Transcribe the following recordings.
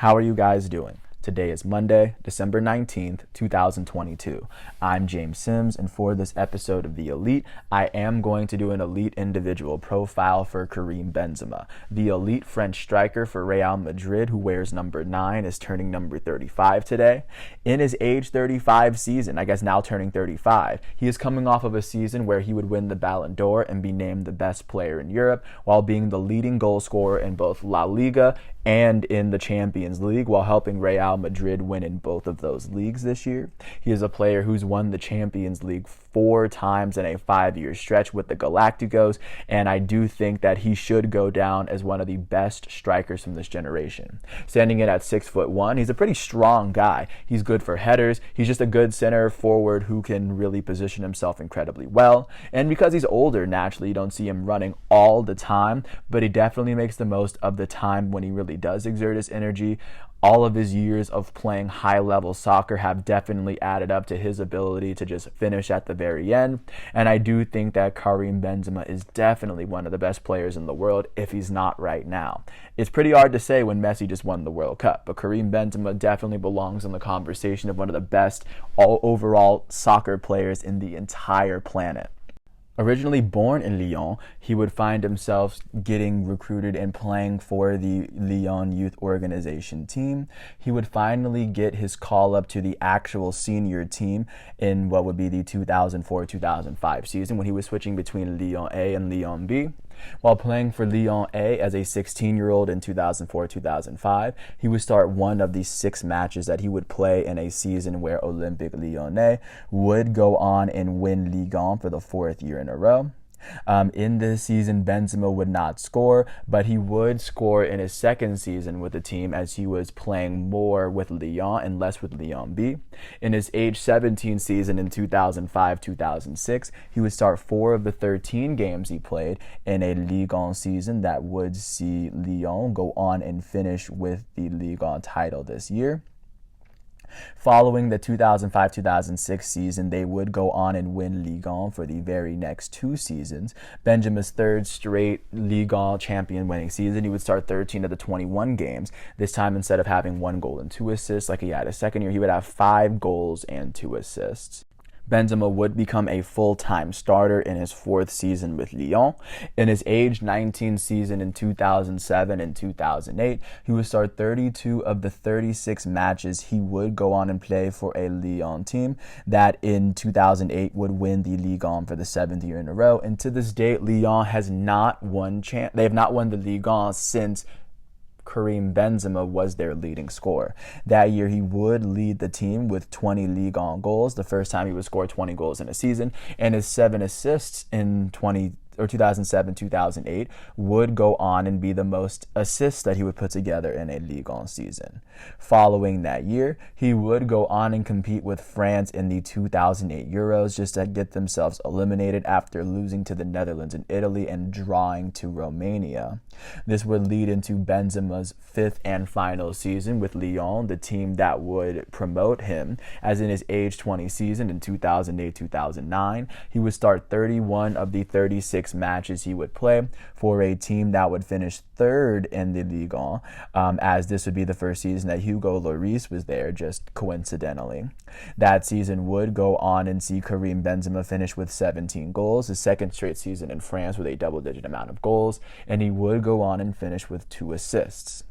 How are you guys doing? Today is Monday, December 19th, 2022. I'm James Sims, and for this episode of The Elite, I am going to do an elite individual profile for Karim Benzema. The elite French striker for Real Madrid, who wears number 9, is turning number 35 today. In his age 35 season, I guess now turning 35, he is coming off of a season where he would win the Ballon d'Or and be named the best player in Europe, while being the leading goal scorer in both La Liga and in the Champions League, while helping Real Madrid win in both of those leagues this year. He is a player who's won the Champions League 4 times in a 5-year stretch with the Galacticos, and I do think that he should go down as one of the best strikers from this generation. Standing in at 6'1", he's a pretty strong guy. He's good for headers. He's just a good center forward who can really position himself incredibly well. And because he's older, naturally, you don't see him running all the time, but he definitely makes the most of the time when he really does exert his energy. All of his years of playing high-level soccer have definitely added up to his ability to just finish at the very end. And I do think that Karim Benzema is definitely one of the best players in the world if he's not right now. It's pretty hard to say when Messi just won the World Cup, but Karim Benzema definitely belongs in the conversation of one of the best overall soccer players in the entire planet. Originally born in Lyon, he would find himself getting recruited and playing for the Lyon youth organization team. He would finally get his call up to the actual senior team in what would be the 2004-2005 season, when he was switching between Lyon A and Lyon B. While playing for Lyon A as a 16-year-old in 2004-2005, he would start one of the 6 matches that he would play in a season where Olympique Lyonnais would go on and win Ligue 1 for the 4th year in a row. In this season, Benzema would not score, but he would score in his second season with the team, as he was playing more with Lyon and less with Lyon B. In his age 17 season in 2005-2006, he would start 4 of the 13 games he played in a Ligue 1 season that would see Lyon go on and finish with the Ligue 1 title this year. Following the 2005-2006 season, they would go on and win Ligue 1 for the very next 2 seasons. Benzema's 3rd straight Ligue 1 champion winning season, he would start 13 of the 21 games. This time, instead of having 1 goal and 2 assists like he had his second year, he would have 5 goals and 2 assists. Benzema would become a full-time starter in his 4th season with Lyon. In his age 19 season in 2007 and 2008, he would start 32 of the 36 matches he would go on and play for a Lyon team that in 2008 would win the Ligue 1 for the 7th year in a row. And to this date, Lyon has not won they have not won the Ligue 1 since Karim Benzema was their leading scorer. That year, he would lead the team with 20 Ligue 1 goals, the first time he would score 20 goals in a season, and his 7 assists in 2007-2008 would go on and be the most assists that he would put together in a Ligue 1 season. Following that year, he would go on and compete with France in the 2008 Euros, just to get themselves eliminated after losing to the Netherlands and Italy and drawing to Romania. This would lead into Benzema's 5th and final season with Lyon, the team that would promote him, as in his age 20 season in 2008-2009, he would start 31 of the 36 matches he would play for a team that would finish 3rd in the Ligue 1, as this would be the first season that Hugo Lloris was there, just coincidentally. That season would go on and see Karim Benzema finish with 17 goals, his 2nd straight season in France with a double-digit amount of goals, and he would go on and finish with 2 assists.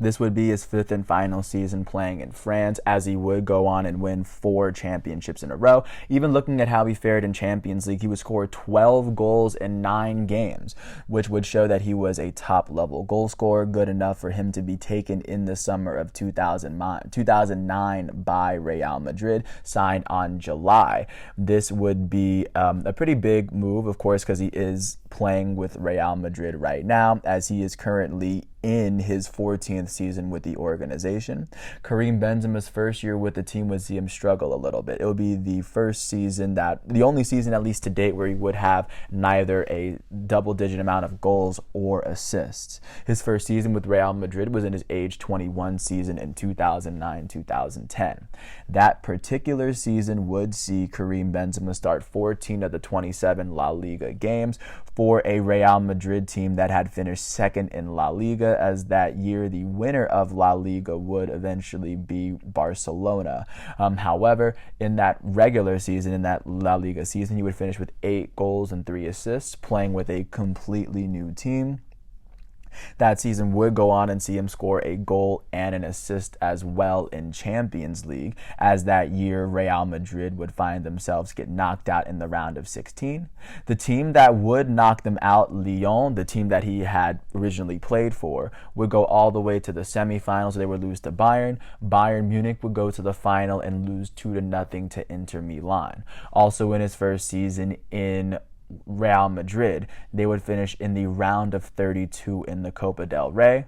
This would be his 5th and final season playing in France, as he would go on and win 4 championships in a row. Even looking at how he fared in Champions League, he would score 12 goals in 9 games, which would show that he was a top-level goal scorer, good enough for him to be taken in the summer of 2009 by Real Madrid, signed on July. This would be a pretty big move, of course, because he is playing with Real Madrid right now, as he is currently in his 14th season with the organization. Karim Benzema's first year with the team would see him struggle a little bit. It would be the only season at least to date where he would have neither a double-digit amount of goals or assists. His first season with Real Madrid was in his age 21 season in 2009-2010. That particular season would see Karim Benzema start 14 of the 27 La Liga games for a Real Madrid team that had finished second in La Liga Liga, as that year the winner of La Liga would eventually be Barcelona. However, in that regular season, in that La Liga season, he would finish with 8 goals and 3 assists, playing with a completely new team. That season would go on and see him score a goal and an assist as well in Champions League, as that year Real Madrid would find themselves get knocked out in the round of 16. The team that would knock them out, Lyon, the team that he had originally played for, would go all the way to the semifinals. They would lose to Bayern. Bayern Munich would go to the final and lose 2-0 to Inter Milan. Also in his first season in Real Madrid, they would finish in the round of 32 in the Copa del Rey.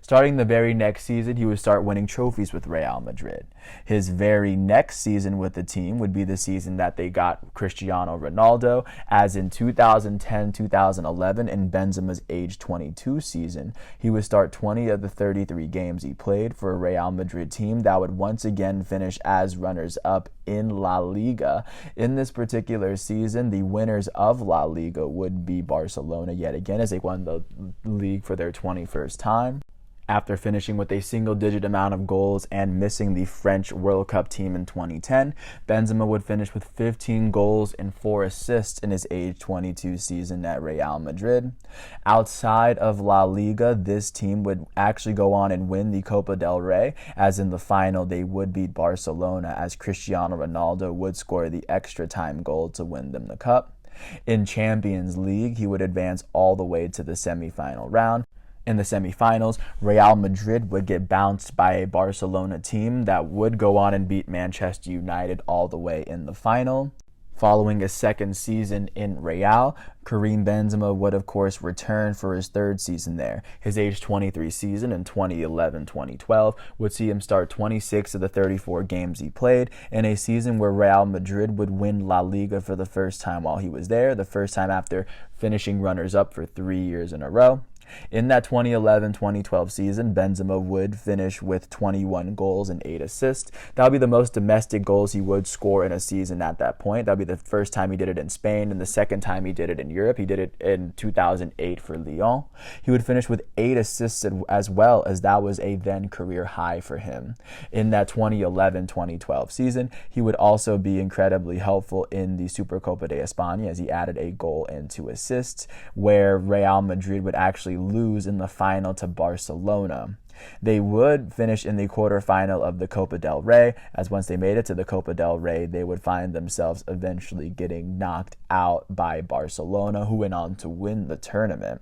Starting the very next season, he would start winning trophies with Real Madrid. His very next season with the team would be the season that they got Cristiano Ronaldo, as in 2010-2011, in Benzema's age 22 season, he would start 20 of the 33 games he played for a Real Madrid team that would once again finish as runners-up in La Liga. In this particular season, the winners of La Liga would be Barcelona yet again, as they won the league for their 21st time. After finishing with a single-digit amount of goals and missing the French World Cup team in 2010, Benzema would finish with 15 goals and 4 assists in his age 22 season at Real Madrid. Outside of La Liga, this team would actually go on and win the Copa del Rey, as in the final they would beat Barcelona, as Cristiano Ronaldo would score the extra time goal to win them the cup. In Champions League, he would advance all the way to the semi-final round. In the semifinals, Real Madrid would get bounced by a Barcelona team that would go on and beat Manchester United all the way in the final. Following a second season in Real, Karim Benzema would of course return for his third season there. His age 23 season in 2011-2012 would see him start 26 of the 34 games he played in a season where Real Madrid would win La Liga for the first time while he was there, the first time after finishing runners-up for 3 years in a row. In that 2011-2012 season, Benzema would finish with 21 goals and 8 assists. That would be the most domestic goals he would score in a season at that point. That would be the first time he did it in Spain and the second time he did it in Europe. He did it in 2008 for Lyon. He would finish with 8 assists as well, as that was a then career high for him. In that 2011-2012 season, he would also be incredibly helpful in the Supercopa de España, as he added a goal and 2 assists, where Real Madrid would actually lose in the final to Barcelona. They would finish in the quarterfinal of the Copa del Rey, as once they made it to the Copa del Rey, they would find themselves eventually getting knocked out by Barcelona, who went on to win the tournament.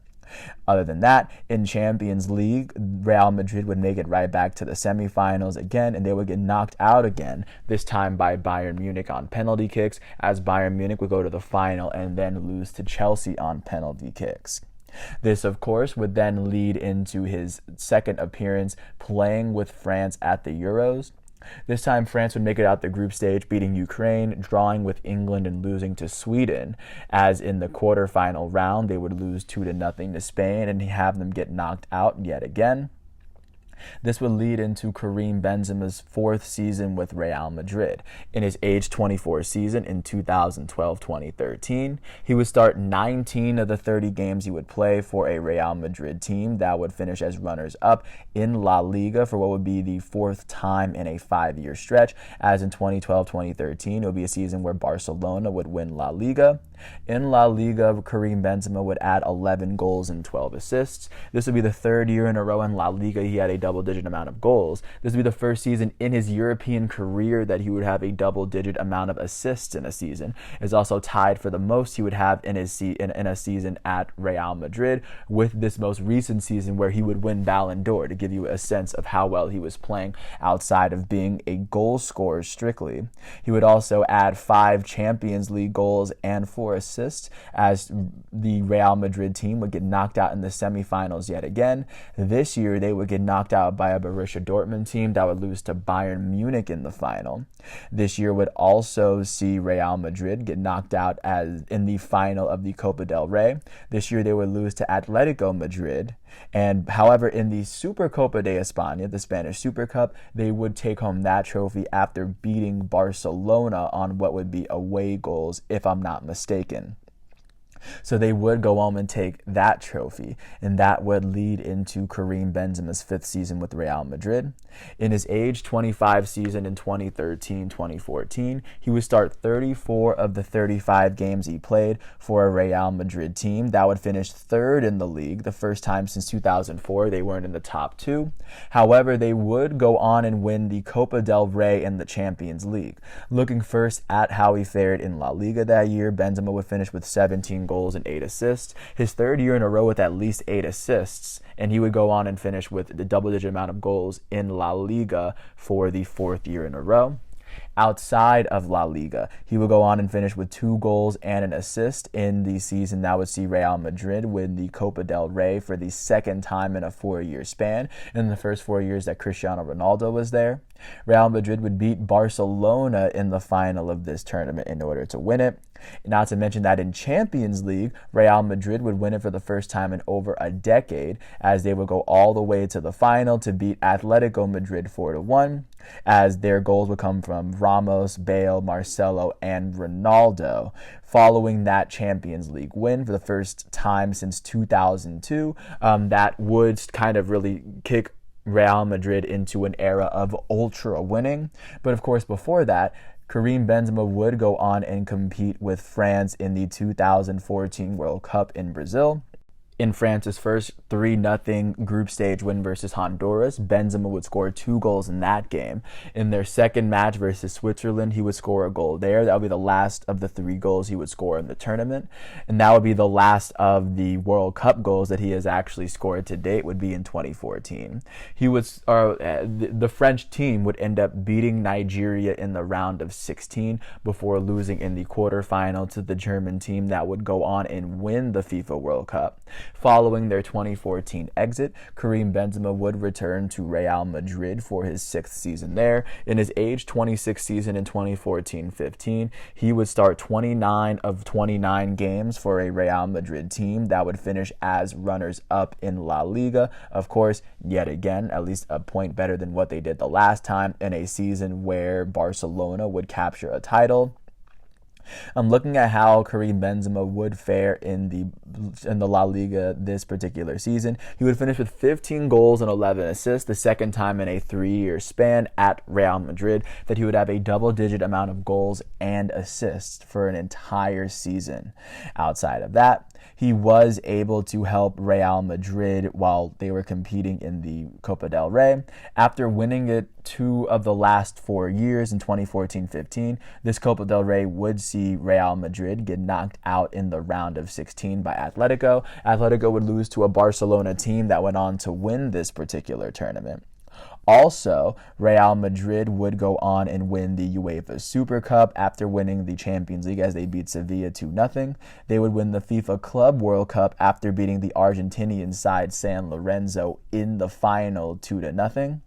Other than that, in Champions League, Real Madrid would make it right back to the semifinals again, and they would get knocked out again, this time by Bayern Munich on penalty kicks, as Bayern Munich would go to the final and then lose to Chelsea on penalty kicks. This, of course, would then lead into his second appearance playing with France at the Euros. This time, France would make it out the group stage, beating Ukraine, drawing with England, and losing to Sweden, as in the quarterfinal round, they would lose 2-0 to Spain and have them get knocked out yet again. This would lead into Karim Benzema's 4th season with Real Madrid. In his age 24 season in 2012-2013, he would start 19 of the 30 games he would play for a Real Madrid team that would finish as runners-up in La Liga for what would be the 4th time in a 5-year stretch, as in 2012-2013, it would be a season where Barcelona would win La Liga. In La Liga, Karim Benzema would add 11 goals and 12 assists. This would be the 3rd year in a row in La Liga he had a double-digit amount of goals. This would be the first season in his European career that he would have a double-digit amount of assists in a season. It's also tied for the most he would have in a season at Real Madrid, with this most recent season where he would win Ballon d'Or, to give you a sense of how well he was playing outside of being a goal scorer strictly. He would also add 5 Champions League goals and 4 assists, as the Real Madrid team would get knocked out in the semifinals yet again. This year, they would get knocked out by a Borussia Dortmund team that would lose to Bayern Munich in the final. This year would also see Real Madrid get knocked out as in the final of the Copa del Rey. This year, they would lose to Atletico Madrid. And however, in the Supercopa de España, the Spanish Super Cup, they would take home that trophy after beating Barcelona on what would be away goals, if I'm not mistaken. So they would go home and take that trophy, and that would lead into Karim Benzema's fifth season with Real Madrid. In his age 25 season in 2013-2014, he would start 34 of the 35 games he played for a Real Madrid team that would finish third in the league, the first time since 2004 they weren't in the top two. However, they would go on and win the Copa del Rey and the Champions League. Looking first at how he fared in La Liga that year, Benzema would finish with 17 goals and 8 assists, his third year in a row with at least 8 assists, and he would go on and finish with the double-digit amount of goals in La Liga for the fourth year in a row. Outside of La Liga, he would go on and finish with 2 goals and an assist in the season that would see Real Madrid win the Copa del Rey for the second time in a 4-year span, in the first 4 years that Cristiano Ronaldo was there. Real Madrid would beat Barcelona in the final of this tournament in order to win it. Not to mention that in Champions League, Real Madrid would win it for the first time in over a decade, as they would go all the way to the final to beat Atletico Madrid 4-1, as their goals would come from Ramos, Bale, Marcelo, and Ronaldo. Following that Champions League win for the first time since 2002, that would kind of really kick Real Madrid into an era of ultra winning. But of course, before that, Karim Benzema would go on and compete with France in the 2014 World Cup in Brazil. In France's first 3-0 group stage win versus Honduras, Benzema would score 2 goals in that game. In their second match versus Switzerland, he would score a goal there. That would be the last of the 3 goals he would score in the tournament. And that would be the last of the World Cup goals that he has actually scored to date, would be in 2014. The French team would end up beating Nigeria in the round of 16 before losing in the quarterfinal to the German team that would go on and win the FIFA World Cup. Following their 2014 exit, Karim Benzema would return to Real Madrid for his 6th season there. In his age 26 season in 2014-15, he would start 29 of 29 games for a Real Madrid team that would finish as runners-up in La Liga. Of course, yet again, at least a point better than what they did the last time, in a season where Barcelona would capture a title. I'm looking at how Karim Benzema would fare in the La Liga this particular season. He would finish with 15 goals and 11 assists, the second time in a 3-year span at Real Madrid that he would have a double-digit amount of goals and assists for an entire season. Outside of that, he was able to help Real Madrid while they were competing in the Copa del Rey. After winning it 2 of the last 4 years in 2014-15, this Copa del Rey would see Real Madrid get knocked out in the round of 16 by Atletico. Atletico would lose to a Barcelona team that went on to win this particular tournament. Also, Real Madrid would go on and win the UEFA Super Cup after winning the Champions League as they beat Sevilla 2-0. They would win the FIFA Club World Cup after beating the Argentinian side San Lorenzo in the final 2-0.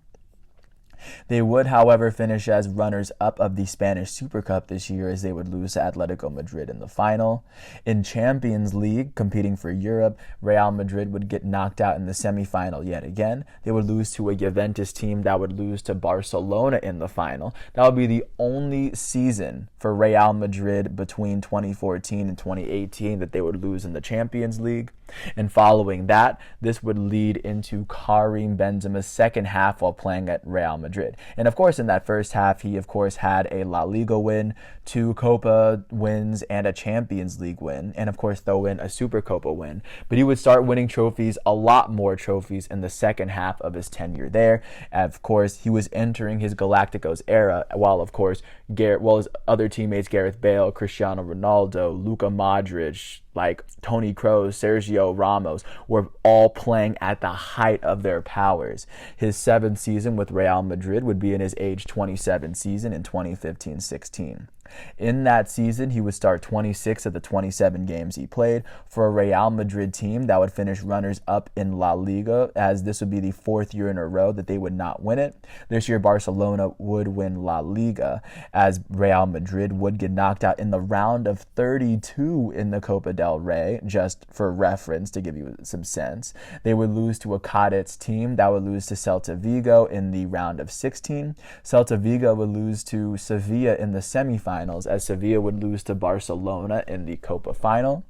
They would, however, finish as runners-up of the Spanish Super Cup this year as they would lose to Atletico Madrid in the final. In Champions League, competing for Europe, Real Madrid would get knocked out in the semifinal yet again. They would lose to a Juventus team that would lose to Barcelona in the final. That would be the only season for Real Madrid between 2014 and 2018 that they would lose in the Champions League. And following that, this would lead into Karim Benzema's second half while playing at Real Madrid. And of course, in that first half, he of course had a La Liga win, 2 Copa wins, and a Champions League win, and of course throw in a Super Copa win. But he would start winning trophies, a lot more trophies, in the second half of his tenure there. Of course, he was entering his Galacticos era, while of course his other teammates, Gareth Bale, Cristiano Ronaldo, Luka Modric, like Toni Kroos, Sergio Ramos, were all playing at the height of their powers. His 7th season with Real Madrid would be in his age 27 season in 2015-16. In that season, he would start 26 of the 27 games he played for a Real Madrid team that would finish runners-up in La Liga, as this would be the 4th year in a row that they would not win it. This year, Barcelona would win La Liga, as Real Madrid would get knocked out in the round of 32 in the Copa del Rey, just for reference to give you some sense. They would lose to a Cádiz team that would lose to Celta Vigo in the round of 16. Celta Vigo would lose to Sevilla in the semifinals, as Sevilla would lose to Barcelona in the Copa final.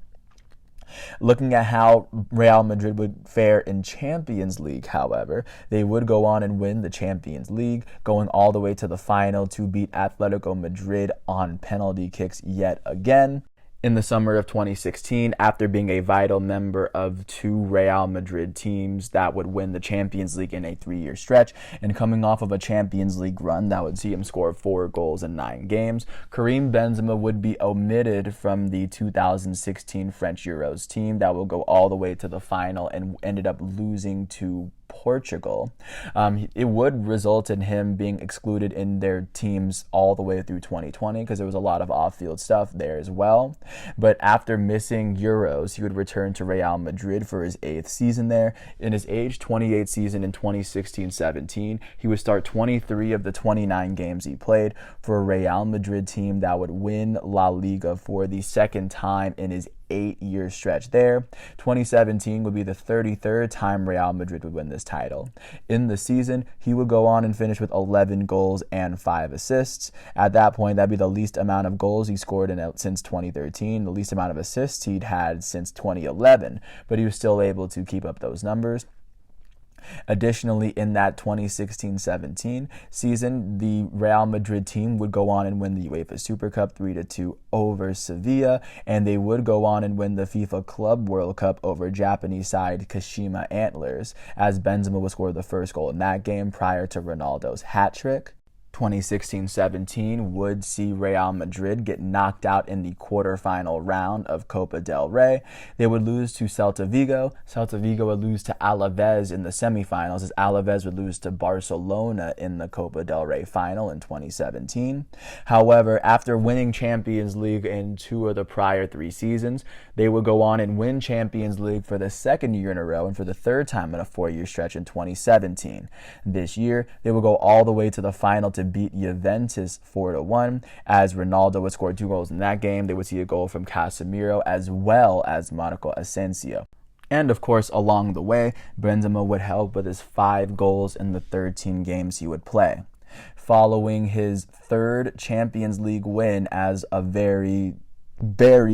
Looking at how Real Madrid would fare in Champions League, however, they would go on and win the Champions League, going all the way to the final to beat Atletico Madrid on penalty kicks yet again. In the summer of 2016, after being a vital member of two Real Madrid teams that would win the Champions League in a 3-year stretch, and coming off of a Champions League run that would see him score 4 goals in 9 games, Karim Benzema would be omitted from the 2016 French Euros team that will go all the way to the final and ended up losing to Portugal. It would result in him being excluded in their teams all the way through 2020 because there was a lot of off-field stuff there as well. But after missing Euros, he would return to Real Madrid for his 8th season there. In his age 28 season in 2016-17, he would start 23 of the 29 games he played for a Real Madrid team that would win La Liga for the second time in his 8-year stretch there. 2017 would be the 33rd time Real Madrid would win this title. In the season, he would go on and finish with 11 goals and 5 assists. At that point, that'd be the least amount of goals he scored since 2013, the least amount of assists he'd had since 2011, but he was still able to keep up those numbers. Additionally, in that 2016-17 season, the Real Madrid team would go on and win the UEFA Super Cup 3-2 over Sevilla, and they would go on and win the FIFA Club World Cup over Japanese side Kashima Antlers, as Benzema would score the first goal in that game prior to Ronaldo's hat trick. 2016-17 would see Real Madrid get knocked out in the quarterfinal round of Copa del Rey. They would lose to Celta Vigo. Celta Vigo would lose to Alaves in the semifinals, as Alaves would lose to Barcelona in the Copa del Rey final in 2017. However, after winning Champions League in 2 of the prior 3 seasons, they would go on and win Champions League for the 2nd year in a row and for the 3rd time in a 4-year stretch in 2017. This year, they would go all the way to the final to beat Juventus 4-1, as Ronaldo would score 2 goals in that game. They would see a goal from Casemiro as well as Marco Asensio. And of course, along the way, Benzema would help with his 5 goals in the 13 games he would play. Following his 3rd Champions League win as a very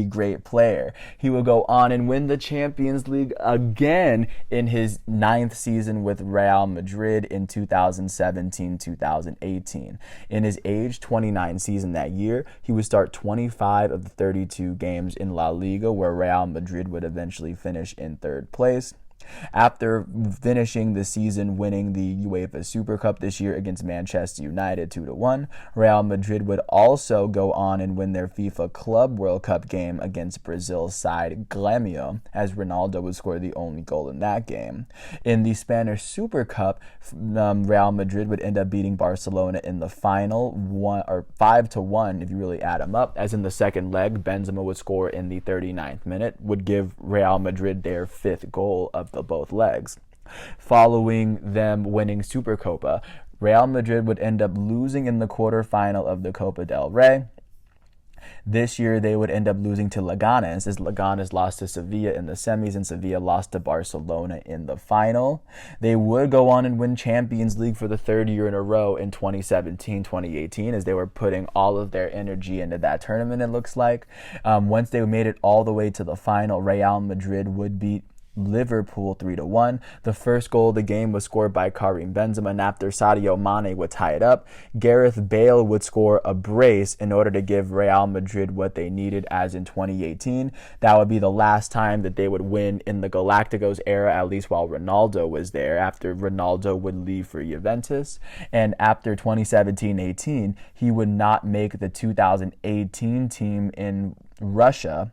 great player, he would go on and win the Champions League again in his 9th season with Real Madrid in 2017-2018. In his age 29 season that year, he would start 25 of the 32 games in La Liga, where Real Madrid would eventually finish in 3rd place. After finishing the season winning the UEFA Super Cup this year against Manchester United 2-1, Real Madrid would also go on and win their FIFA Club World Cup game against Brazil's side Grêmio, as Ronaldo would score the only goal in that game. In the Spanish Super Cup, Real Madrid would end up beating Barcelona in the final 5-1 if you really add them up, as in the second leg, Benzema would score in the 39th minute, would give Real Madrid their 5th goal of both legs. Following them winning Supercopa, Real Madrid would end up losing in the quarterfinal of the Copa del Rey. This year, they would end up losing to Leganes, as Leganes lost to Sevilla in the semis and Sevilla lost to Barcelona in the final. They would go on and win Champions League for the 3rd year in a row in 2017-2018, as they were putting all of their energy into that tournament, it looks like. Once they made it all the way to the final, Real Madrid would beat Liverpool 3-1. The first goal of the game was scored by Karim Benzema, and after Sadio Mane would tie it up, Gareth Bale would score a brace in order to give Real Madrid what they needed, as in 2018. That would be the last time that they would win in the Galacticos era, at least while Ronaldo was there, after Ronaldo would leave for Juventus. And after 2017-18, he would not make the 2018 team in Russia.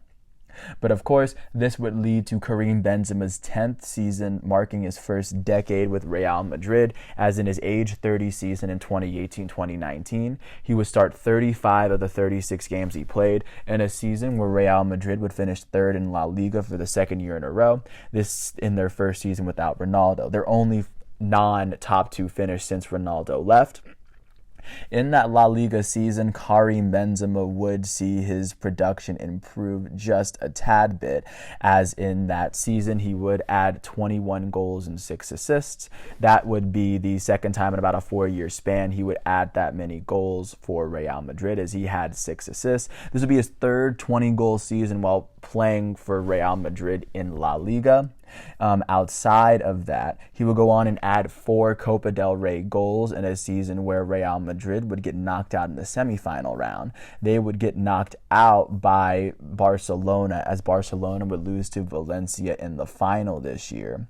But of course, this would lead to Karim Benzema's 10th season, marking his first decade with Real Madrid, as in his age 30 season in 2018-2019, he would start 35 of the 36 games he played in a season where Real Madrid would finish 3rd in La Liga for the 2nd year in a row, this in their first season without Ronaldo. Their only non-top 2 finish since Ronaldo left. In that La Liga season, Karim Benzema would see his production improve just a tad bit, as in that season he would add 21 goals and 6 assists. That would be the second time in about a 4-year span he would add that many goals for Real Madrid, as he had 6 assists. This would be his third 20-goal season while playing for Real Madrid in La Liga. Outside of that, he would go on and add 4 Copa del Rey goals in a season where Real Madrid would get knocked out in the semifinal round. They would get knocked out by Barcelona, as Barcelona would lose to Valencia in the final this year.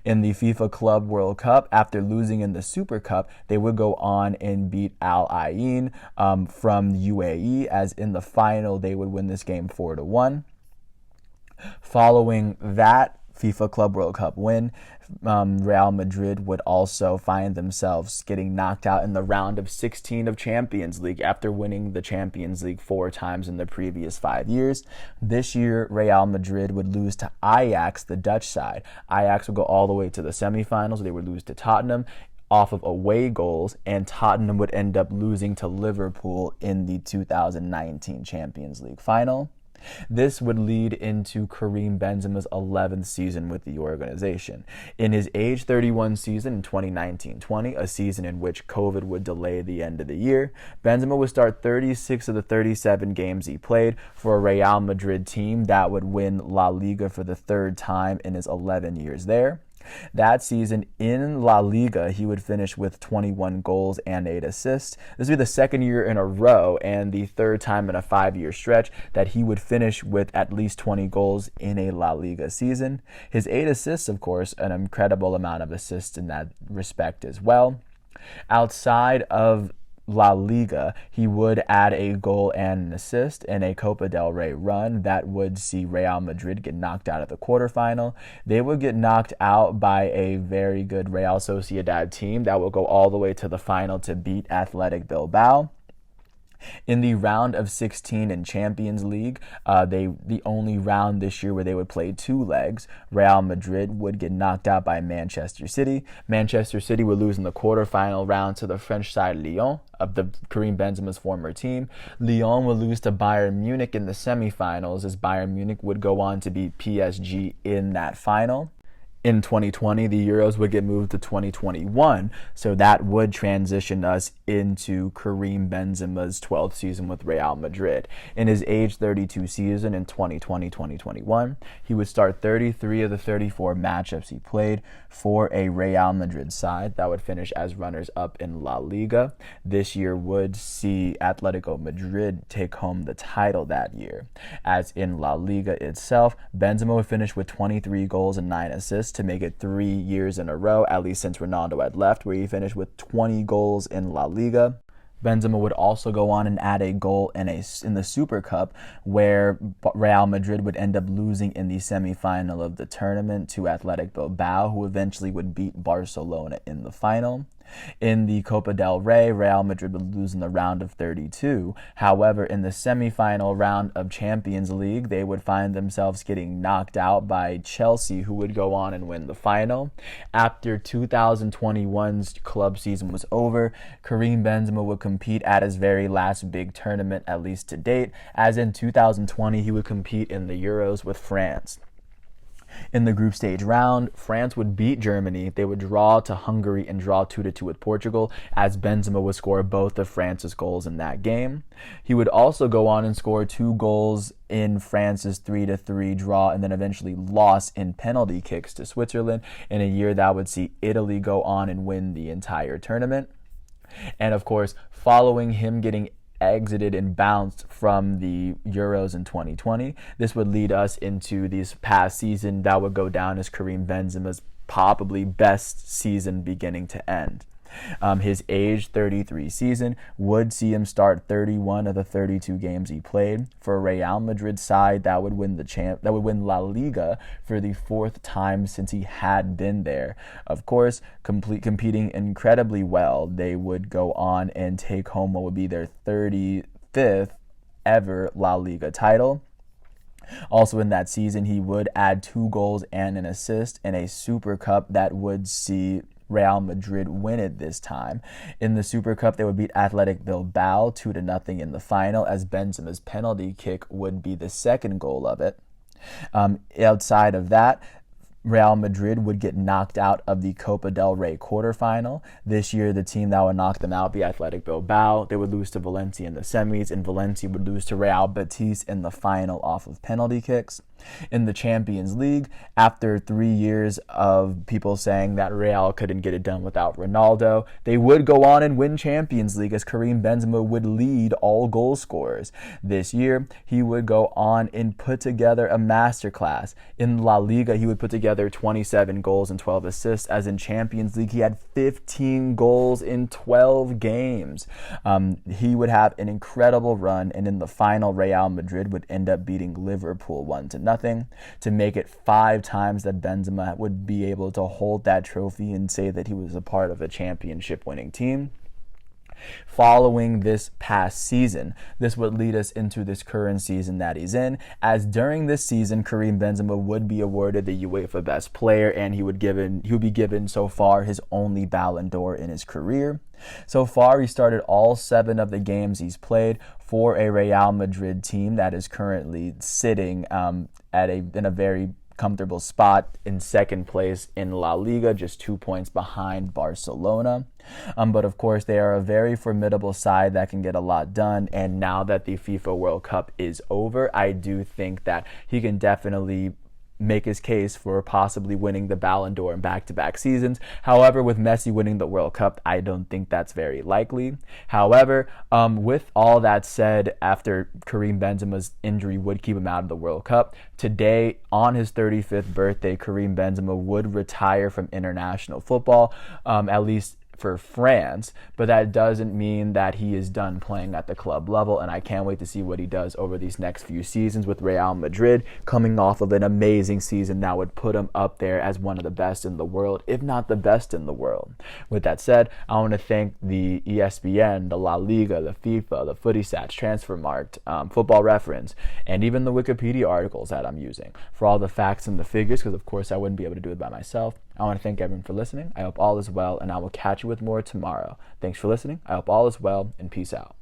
In the FIFA Club World Cup, after losing in the Super Cup, they would go on and beat Al Ain from UAE, as in the final they would win this game 4-1. Following that FIFA Club World Cup win, Real Madrid would also find themselves getting knocked out in the round of 16 of Champions League after winning the Champions League 4 times in the previous 5 years. This year, Real Madrid would lose to Ajax, the Dutch side. Ajax would go all the way to the semifinals. They would lose to Tottenham off of away goals, and Tottenham would end up losing to Liverpool in the 2019 Champions League final. This would lead into Karim Benzema's 11th season with the organization. In his age 31 season in 2019-20, a season in which COVID would delay the end of the year, Benzema would start 36 of the 37 games he played for a Real Madrid team that would win La Liga for the 3rd time in his 11 years there. That season in La Liga, he would finish with 21 goals and 8 assists. This would be the 2nd year in a row and the 3rd time in a 5-year stretch that he would finish with at least 20 goals in a La Liga season. His 8 assists, of course, an incredible amount of assists in that respect as well. Outside of La Liga, he would add a goal and an assist in a Copa del Rey run that would see Real Madrid get knocked out of the quarterfinal. They would get knocked out by a very good Real Sociedad team that will go all the way to the final to beat Athletic Bilbao. In the round of 16 in Champions League, the only round this year where they would play 2 legs, Real Madrid would get knocked out by Manchester City. Manchester City would lose in the quarterfinal round to the French side Lyon, of the Karim Benzema's former team. Lyon would lose to Bayern Munich in the semifinals, as Bayern Munich would go on to beat PSG in that final. In 2020, the Euros would get moved to 2021, so that would transition us into Karim Benzema's 12th season with Real Madrid. In his age 32 season in 2020-2021, he would start 33 of the 34 matchups he played for a Real Madrid side that would finish as runners-up in La Liga. This year would see Atletico Madrid take home the title that year. As in La Liga itself, Benzema would finish with 23 goals and 9 assists to make it 3 years in a row, at least since Ronaldo had left, where he finished with 20 goals in La Liga. Benzema would also go on and add a goal in the Super Cup, where Real Madrid would end up losing in the semifinal of the tournament to Athletic Bilbao, who eventually would beat Barcelona in the final. In the Copa del Rey, Real Madrid would lose in the round of 32. However, in the semifinal round of Champions League, they would find themselves getting knocked out by Chelsea, who would go on and win the final. After 2021's club season was over, Karim Benzema would compete at his very last big tournament, at least to date, as in 2020 he would compete in the Euros with France. In the group stage round, France would beat Germany. They would draw to Hungary and draw 2-2 with Portugal, as Benzema would score both of France's goals in that game. He would also go on and score 2 goals in France's 3-3 draw, and then eventually lost in penalty kicks to Switzerland in a year that would see Italy go on and win the entire tournament. And of course, following him getting exited and bounced from the Euros in 2020. This would lead us into this past season that would go down as Karim Benzema's probably best season beginning to end. His age 33 season would see him start 31 of the 32 games he played for a Real Madrid side that would win La Liga for the 4th time since he had been there. Of course, competing incredibly well, they would go on and take home what would be their 35th ever La Liga title. Also in that season, he would add 2 goals and an assist in a Super Cup that would see Real Madrid win it this time. In the Super Cup, they would beat Athletic Bilbao 2-0 in the final, as Benzema's penalty kick would be the second goal of it. Outside of that, Real Madrid would get knocked out of the Copa del Rey quarterfinal. This year, the team that would knock them out would be Athletic Bilbao. They would lose to Valencia in the semis, and Valencia would lose to Real Betis in the final off of penalty kicks. In the Champions League, after 3 years of people saying that Real couldn't get it done without Ronaldo, they would go on and win Champions League, as Karim Benzema would lead all goal scorers. This year, he would go on and put together a masterclass. In La Liga, he would put together 27 goals and 12 assists, as in Champions League, he had 15 goals in 12 games. He would have an incredible run, and in the final, Real Madrid would end up beating Liverpool 1-0 to make it 5 times that Benzema would be able to hold that trophy and say that he was a part of a championship-winning team. Following this past season, this would lead us into this current season that he's in, as during this season, Karim Benzema would be awarded the UEFA Best Player, and he would be given so far his only Ballon d'Or in his career. So far, he started all 7 of the games he's played for a Real Madrid team that is currently sitting in a very comfortable spot in second place in La Liga, just 2 points behind Barcelona. But of course, they are a very formidable side that can get a lot done. And now that the FIFA World Cup is over, I do think that he can definitely make his case for possibly winning the Ballon d'Or in back-to-back seasons. However, with Messi winning the World Cup, I don't think that's very likely. However, with all that said, after Karim Benzema's injury would keep him out of the World Cup, today, on his 35th birthday, Karim Benzema would retire from international football, at least for France, but that doesn't mean that he is done playing at the club level, and I can't wait to see what he does over these next few seasons with Real Madrid, coming off of an amazing season that would put him up there as one of the best in the world, if not the best in the world. With that said, I want to thank the ESPN, the La Liga, the FIFA, the FootyStats, Transfermarkt, Football Reference, and even the Wikipedia articles that I'm using for all the facts and the figures, because of course I wouldn't be able to do it by myself. I want to thank everyone for listening. I hope all is well, and I will catch you with more tomorrow. Thanks for listening. I hope all is well, and peace out.